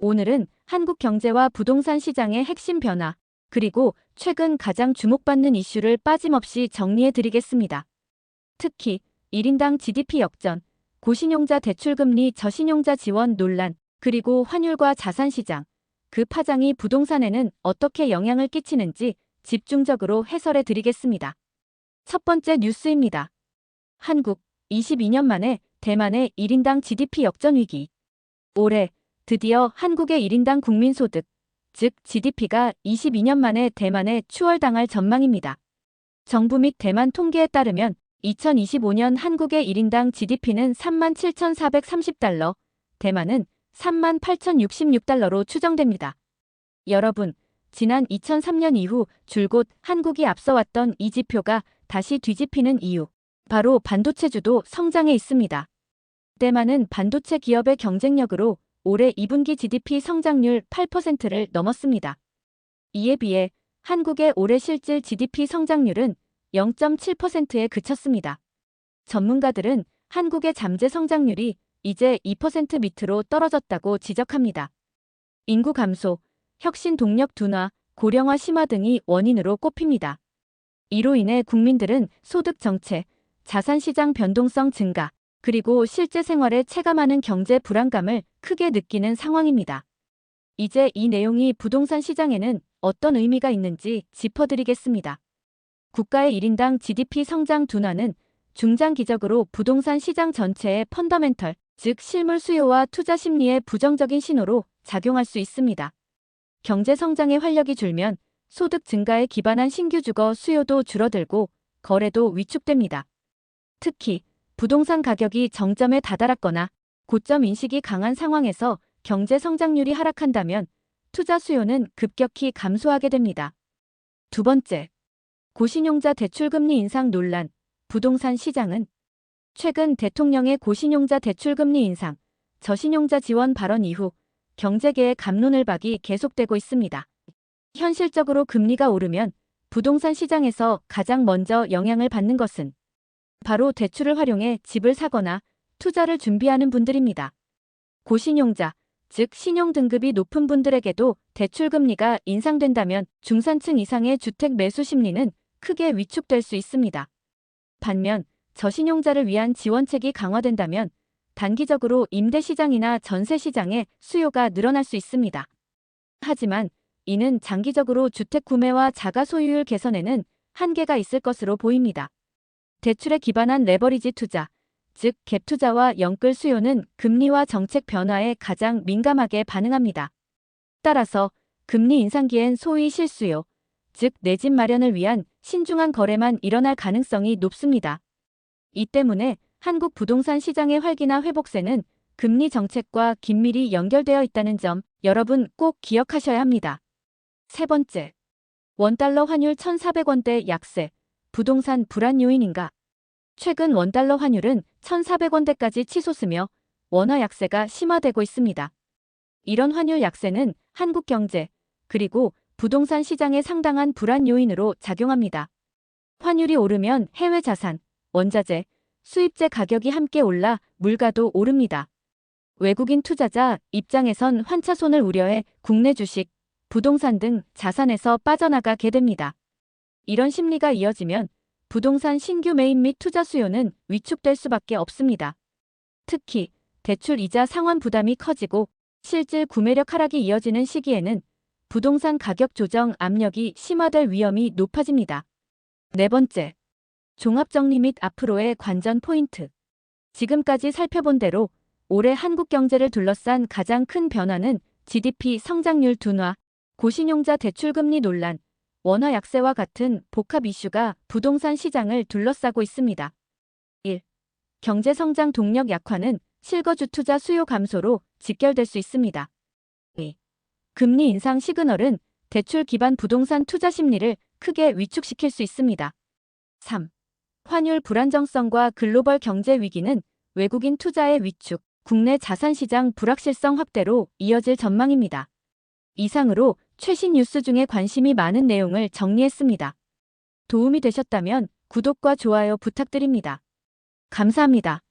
오늘은 한국 경제와 부동산 시장의 핵심 변화, 그리고 최근 가장 주목받는 이슈를 빠짐없이 정리해 드리겠습니다. 특히 1인당 GDP 역전, 고신용자 대출금리 저신용자 지원 논란, 그리고 환율과 자산시장, 그 파장이 부동산에는 어떻게 영향을 끼치는지 집중적으로 해설해 드리겠습니다. 첫 번째 뉴스입니다. 한국, 22년 만에 대만의 1인당 GDP 역전 위기. 올해 드디어 한국의 1인당 국민소득, 즉 GDP가 22년 만에 대만에 추월당할 전망입니다. 정부 및 대만 통계에 따르면 2025년 한국의 1인당 GDP는 37,430달러, 대만은 38,066달러로 추정됩니다. 여러분, 지난 2003년 이후 줄곧 한국이 앞서왔던 이 지표가 다시 뒤집히는 이유, 바로 반도체주도 성장해 있습니다. 대만은 반도체 기업의 경쟁력으로 올해 2분기 GDP 성장률 8%를 넘었습니다. 이에 비해 한국의 올해 실질 GDP 성장률은 0.7%에 그쳤습니다. 전문가들은 한국의 잠재 성장률이 이제 2% 밑으로 떨어졌다고 지적합니다. 인구 감소, 혁신 동력 둔화, 고령화 심화 등이 원인으로 꼽힙니다. 이로 인해 국민들은 소득 정체, 자산시장 변동성 증가, 그리고 실제 생활에 체감하는 경제 불안감을 크게 느끼는 상황입니다. 이제 이 내용이 부동산 시장에는 어떤 의미가 있는지 짚어드리겠습니다. 국가의 1인당 GDP 성장 둔화는 중장기적으로 부동산 시장 전체의 펀더멘털, 즉 실물 수요와 투자 심리에 부정적인 신호로 작용할 수 있습니다. 경제 성장의 활력이 줄면 소득 증가에 기반한 신규 주거 수요도 줄어들고 거래도 위축됩니다. 특히 부동산 가격이 정점에 다다랐거나 고점 인식이 강한 상황에서 경제 성장률이 하락한다면 투자 수요는 급격히 감소하게 됩니다. 두 번째, 고신용자 대출금리 인상 논란, 부동산 시장은 최근 대통령의 고신용자 대출금리 인상, 저신용자 지원 발언 이후 경제계의 갑론을박이 계속되고 있습니다. 현실적으로 금리가 오르면 부동산 시장에서 가장 먼저 영향을 받는 것은 바로 대출을 활용해 집을 사거나 투자를 준비하는 분들입니다. 고신용자, 즉 신용 등급이 높은 분들에게도 대출금리가 인상된다면 중산층 이상의 주택 매수 심리는 크게 위축될 수 있습니다. 반면 저신용자를 위한 지원책이 강화된다면 단기적으로 임대시장이나 전세시장의 수요가 늘어날 수 있습니다. 하지만 이는 장기적으로 주택 구매와 자가 소유율 개선에는 한계가 있을 것으로 보입니다. 대출에 기반한 레버리지 투자, 즉 갭 투자와 영끌 수요는 금리와 정책 변화에 가장 민감하게 반응합니다. 따라서 금리 인상기엔 소위 실수요, 즉 내 집 마련을 위한 신중한 거래만 일어날 가능성이 높습니다. 이 때문에 한국 부동산 시장의 활기나 회복세는 금리 정책과 긴밀히 연결되어 있다는 점 여러분 꼭 기억하셔야 합니다. 세 번째, 원달러 환율 1,400원대 약세, 부동산 불안 요인인가? 최근 원달러 환율은 1,400원대까지 치솟으며 원화 약세가 심화되고 있습니다. 이런 환율 약세는 한국 경제, 그리고 부동산 시장에 상당한 불안 요인으로 작용합니다. 환율이 오르면 해외 자산, 원자재, 수입재 가격이 함께 올라 물가도 오릅니다. 외국인 투자자 입장에선 환차손을 우려해 국내 주식, 부동산 등 자산에서 빠져나가게 됩니다. 이런 심리가 이어지면 부동산 신규 매입 및 투자 수요는 위축될 수밖에 없습니다. 특히 대출 이자 상환 부담이 커지고 실질 구매력 하락이 이어지는 시기에는 부동산 가격 조정 압력이 심화될 위험이 높아집니다. 네 번째, 종합정리 및 앞으로의 관전 포인트. 지금까지 살펴본 대로 올해 한국 경제를 둘러싼 가장 큰 변화는 GDP 성장률 둔화, 고신용자 대출금리 논란, 원화 약세와 같은 복합 이슈가 부동산 시장을 둘러싸고 있습니다. 1. 경제 성장 동력 약화는 실거주 투자 수요 감소로 직결될 수 있습니다. 2. 금리 인상 시그널은 대출 기반 부동산 투자 심리를 크게 위축시킬 수 있습니다. 3. 환율 불안정성과 글로벌 경제 위기는 외국인 투자의 위축, 국내 자산시장 불확실성 확대로 이어질 전망입니다. 이상으로 최신 뉴스 중에 관심이 많은 내용을 정리했습니다. 도움이 되셨다면 구독과 좋아요 부탁드립니다. 감사합니다.